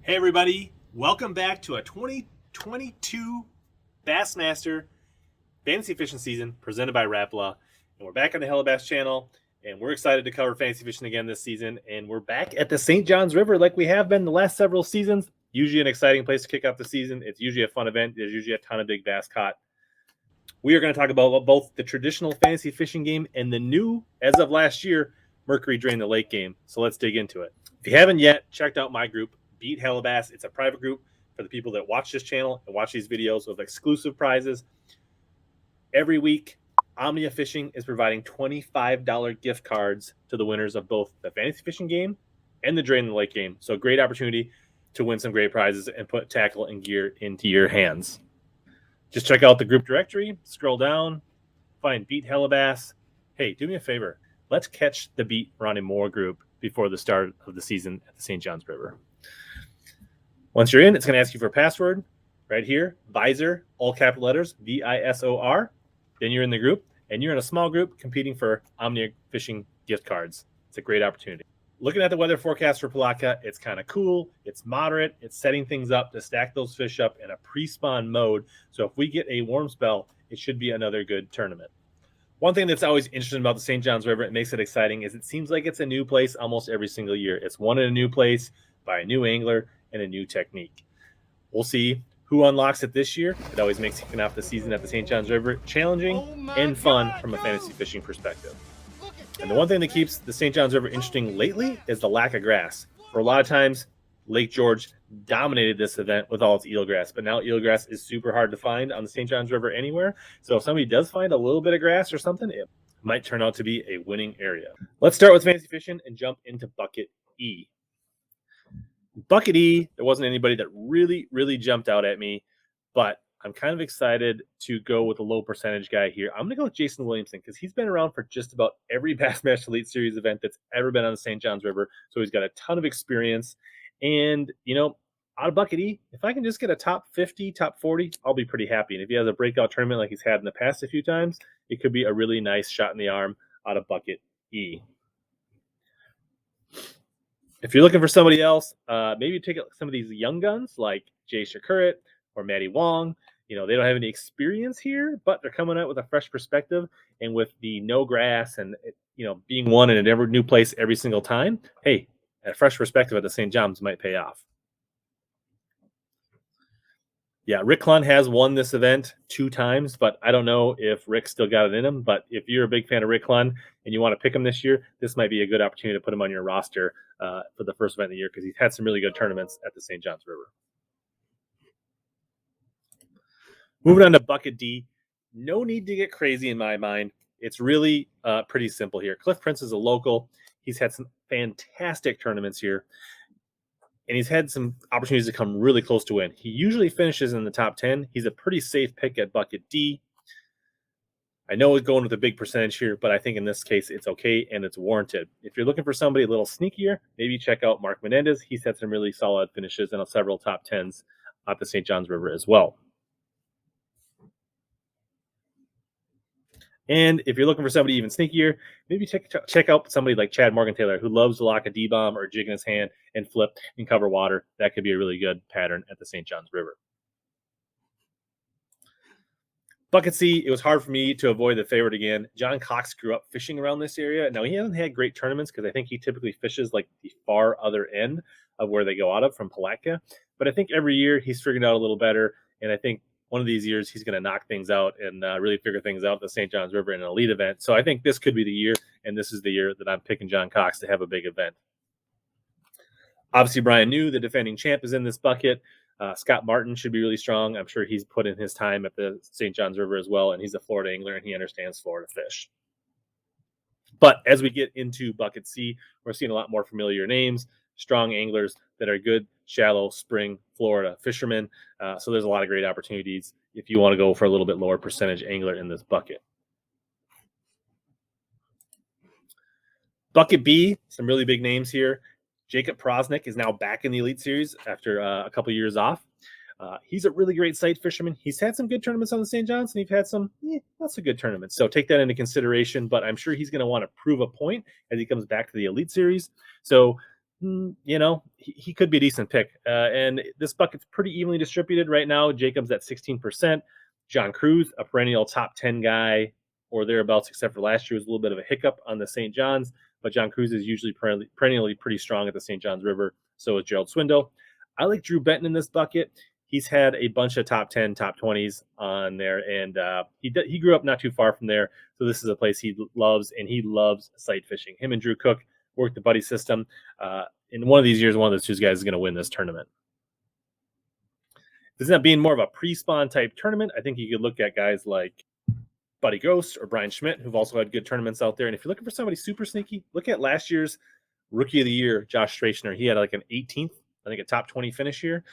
Hey everybody, welcome back to a 2022 Bassmaster Fantasy Fishing season presented by Rapala. And we're back on the HellaBass channel, and we're excited to cover fantasy fishing again this season. And we're back at the St. Johns River like we have been the last several seasons. Usually an exciting place to kick off the season. It's usually a fun event. There's usually a ton of big bass caught. We are going to talk about both the traditional fantasy fishing game and the new, as of last year, Mercury Drain the Lake game. So let's dig into it. If you haven't yet checked out my group, Beat HellaBass. It's a private group for the people that watch this channel and watch these videos with exclusive prizes. Every week, Omnia Fishing is providing $25 gift cards to the winners of both the fantasy fishing game and the Drain the Lake game. So a great opportunity to win some great prizes and put tackle and gear into your hands. Just check out the group directory, scroll down, find Beat HellaBass. Hey, do me a favor. Let's catch the Beat Ronnie Moore group before the start of the season at the St. Johns River. Once you're in, it's going to ask you for a password right here, Visor, all capital letters, VISOR. Then you're in the group, and you're in a small group competing for Omnia Fishing gift cards. It's a great opportunity. Looking at the weather forecast for Palatka, it's kind of cool. It's moderate. It's setting things up to stack those fish up in a pre-spawn mode. So if we get a warm spell, it should be another good tournament. One thing that's always interesting about the St. Johns River, it makes it exciting, is it seems like it's a new place almost every single year. It's won in a new place by a new angler and a new technique. We'll see who unlocks it this year. It always makes kicking off the season at the St. Johns River challenging and fun from a fantasy fishing perspective. And the one thing that keeps the St. Johns River interesting lately is the lack of grass. For a lot of times, Lake George dominated this event with all its eelgrass, but now eelgrass is super hard to find on the St. Johns River anywhere. So if somebody does find a little bit of grass or something, it might turn out to be a winning area. Let's start with fantasy fishing and jump into bucket E. Bucket E, there wasn't anybody that really jumped out at me, but I'm kind of excited to go with a low percentage guy here. I'm going to go with Jason Williamson because he's been around for just about every Bassmaster Elite Series event that's ever been on the St. Johns River. So he's got a ton of experience. And, you know, out of bucket E, if I can just get a top 50, top 40, I'll be pretty happy. And if he has a breakout tournament like he's had in the past a few times, it could be a really nice shot in the arm out of bucket E. If you're looking for somebody else, maybe take some of these young guns like Jay Shakurit or Matty Wong. You know, they don't have any experience here, but they're coming out with a fresh perspective. And with the no grass and, you know, being one in a new place every single time, hey, a fresh perspective at the St. John's might pay off. Yeah, Rick Clunn has won this event 2 times, but I don't know if Rick still got it in him. But if you're a big fan of Rick Clunn and you want to pick him this year, this might be a good opportunity to put him on your roster for the first event of the year because he's had some really good tournaments at the St. Johns River. Moving on to bucket D, no need to get crazy in my mind. It's really pretty simple here. Cliff Prince is a local. He's had some fantastic tournaments here, and he's had some opportunities to come really close to win. He usually finishes in the top 10. He's a pretty safe pick at bucket D. I know it's going with a big percentage here, but I think in this case it's okay and it's warranted. If you're looking for somebody a little sneakier, maybe check out Mark Menendez. He's had some really solid finishes and several top 10s at the St. Johns River as well. And if you're looking for somebody even sneakier, maybe check out somebody like Chad Morgan-Taylor, who loves to lock a D-bomb or a jig in his hand and flip and cover water. That could be a really good pattern at the St. Johns River. Bucket C, it was hard for me to avoid the favorite again. John Cox grew up fishing around this area. Now, he hasn't had great tournaments because I think he typically fishes like the far other end of where they go out of from Palatka. But I think every year he's figured out a little better, and I think one of these years he's going to knock things out and really figure things out at the St. Johns River in an elite event. So I think this could be the year, and this is the year that I'm picking John Cox to have a big event. Obviously, Brian New, the defending champ, is in this bucket. Scott Martin should be really strong. I'm sure he's put in his time at the St. Johns River as well, and he's a Florida angler, and he understands Florida fish. But as we get into bucket C, we're seeing a lot more familiar names, strong anglers that are good, shallow, spring, Florida fishermen. So there's a lot of great opportunities if you want to go for a little bit lower percentage angler in this bucket. Bucket B, some really big names here. Jacob Prosnick is now back in the Elite Series after a couple years off. He's a really great sight fisherman. He's had some good tournaments on the St. John's, and he's had some not so good tournaments. So take that into consideration, but I'm sure he's going to want to prove a point as he comes back to the Elite Series. So you know, he could be a decent pick. And this bucket's pretty evenly distributed right now. Jacob's at 16%. John Cruz, a perennial top 10 guy or thereabouts, except for last year was a little bit of a hiccup on the St. John's. But John Cruz is usually perennially pretty strong at the St. John's River. So is Gerald Swindle. I like Drew Benton in this bucket. He's had a bunch of top 10, top 20s on there, and he grew up not too far from there. So this is a place he loves, and he loves sight fishing. Him and Drew Cook work the buddy system. In one of these years, one of those two guys is going to win this tournament. This is not being more of a pre-spawn type tournament. I think you could look at guys like Buddy Ghost or Brian Schmidt, who've also had good tournaments out there. And if you're looking for somebody super sneaky, look at last year's Rookie of the Year, Josh Strachner. He had like an 18th, I think a top 20 finish here.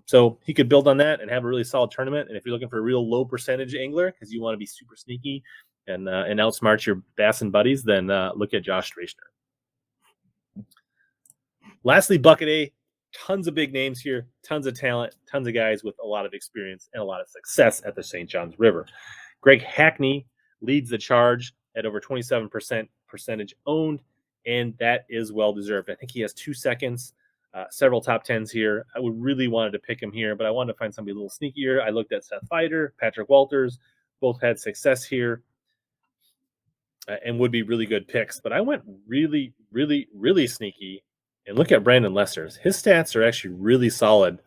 So he could build on that and have a really solid tournament. And if you're looking for a real low percentage angler because you want to be super sneaky and outsmart your bass and buddies, then look at Josh Strachner. Lastly, Bucket A. Tons of big names here, tons of talent, tons of guys with a lot of experience and a lot of success at the St. John's River. Greg Hackney leads the charge at over 27% percentage owned, and that is well-deserved. I think he has 2 seconds, several top 10s here. I would really wanted to pick him here, but I wanted to find somebody a little sneakier. I looked at Seth Fider, Patrick Walters, both had success here and would be really good picks. But I went really, really, really sneaky. And look at Brandon Lester's. His stats are actually really solid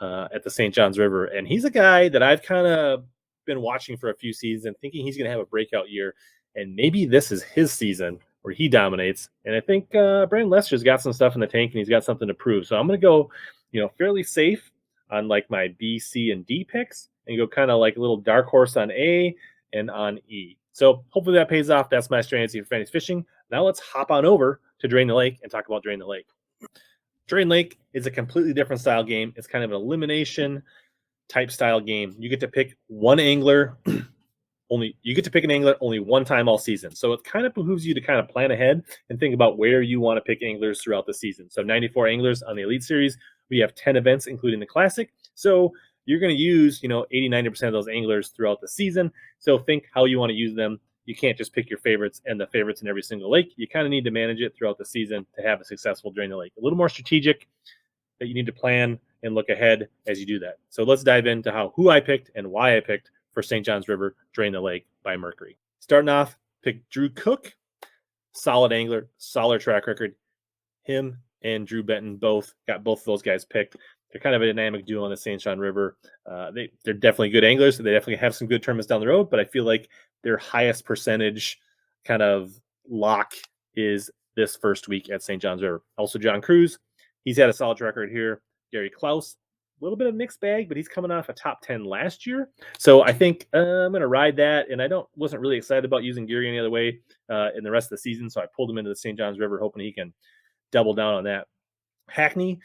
at the St. John's River. And he's a guy that I've kind of been watching for a few seasons and thinking he's going to have a breakout year. And maybe this is his season where he dominates. And I think Brandon Lester's got some stuff in the tank and he's got something to prove. So I'm going to go, fairly safe on like my B, C, and D picks and go kind of like a little dark horse on A and on E. So hopefully that pays off. That's my strategy for fantasy fishing. Now let's hop on over to Drain the Lake and talk about Drain the Lake. Drain Lake is a completely different style game. It's kind of an elimination type style game. You get to pick one angler. You get to pick an angler only one time all season. So it kind of behooves you to kind of plan ahead and think about where you want to pick anglers throughout the season. So 94 anglers on the Elite Series. We have 10 events, including the Classic. So you're going to use, 80, 90% of those anglers throughout the season. So think how you want to use them. You can't just pick your favorites and the favorites in every single lake. You kind of need to manage it throughout the season to have a successful Drain the Lake. A little more strategic that you need to plan and look ahead as you do that. So let's dive into who I picked and why I picked for St. John's River Drain the Lake by Mercury. Starting off, pick Drew Cook, solid angler, solid track record. Him and Drew Benton both got both of those guys picked. They're kind of a dynamic duo on the St. John River. They're definitely good anglers. So they definitely have some good tournaments down the road, but I feel like their highest percentage kind of lock is this first week at St. John's River. Also, John Cruz, he's had a solid track record here. Gary Klaus, a little bit of a mixed bag, but he's coming off a top 10 last year. So I think I'm going to ride that, and I wasn't really excited about using Gary any other way in the rest of the season, so I pulled him into the St. John's River, hoping he can double down on that. Hackney,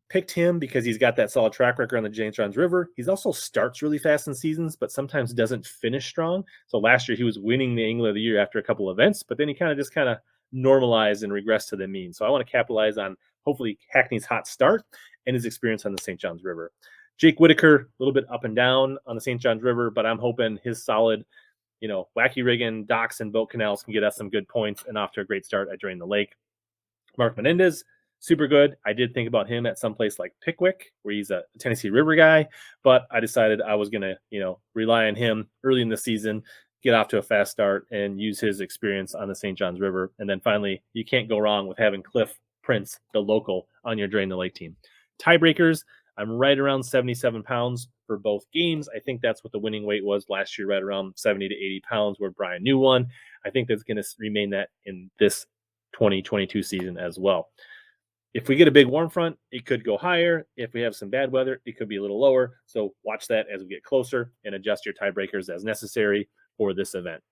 picked him because he's got that solid track record on the St. John's River. He's also starts really fast in seasons, but sometimes doesn't finish strong. So last year he was winning the Angler of the Year after a couple events, but then he kind of normalized and regressed to the mean. So I want to capitalize on hopefully Hackney's hot start and his experience on the St. John's River. Jake Whitaker, a little bit up and down on the St. John's River, but I'm hoping his solid, wacky rigging, docks, and boat canals can get us some good points and off to a great start at Drain the Lake. Mark Menendez, super good. I did think about him at some place like Pickwick, where he's a Tennessee River guy, but I decided I was going to, rely on him early in the season, get off to a fast start, and use his experience on the St. John's River. And then finally, you can't go wrong with having Cliff Prince, the local, on your Drain the Lake team. Tiebreakers, I'm right around 77 pounds for both games. I think that's what the winning weight was last year, right around 70 to 80 pounds, where Brian New won. I think that's going to remain that in this 2022 season as well. If we get a big warm front, it could go higher. If we have some bad weather, it could be a little lower. So watch that as we get closer and adjust your tiebreakers as necessary for this event.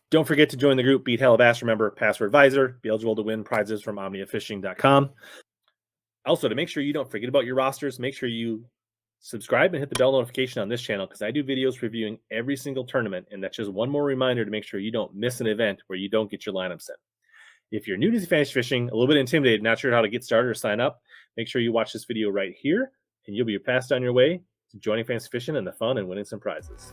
Don't forget to join the group Beat HellaBass. Remember, password advisor, be eligible to win prizes from omniafishing.com. Also, to make sure you don't forget about your rosters, make sure you subscribe and hit the bell notification on this channel because I do videos reviewing every single tournament, and that's just one more reminder to make sure you don't miss an event where you don't get your lineup set. If you're new to fantasy fishing, a little bit intimidated, not sure how to get started or sign up, make sure you watch this video right here, and you'll be passed on your way to joining fantasy fishing and the fun and winning some prizes.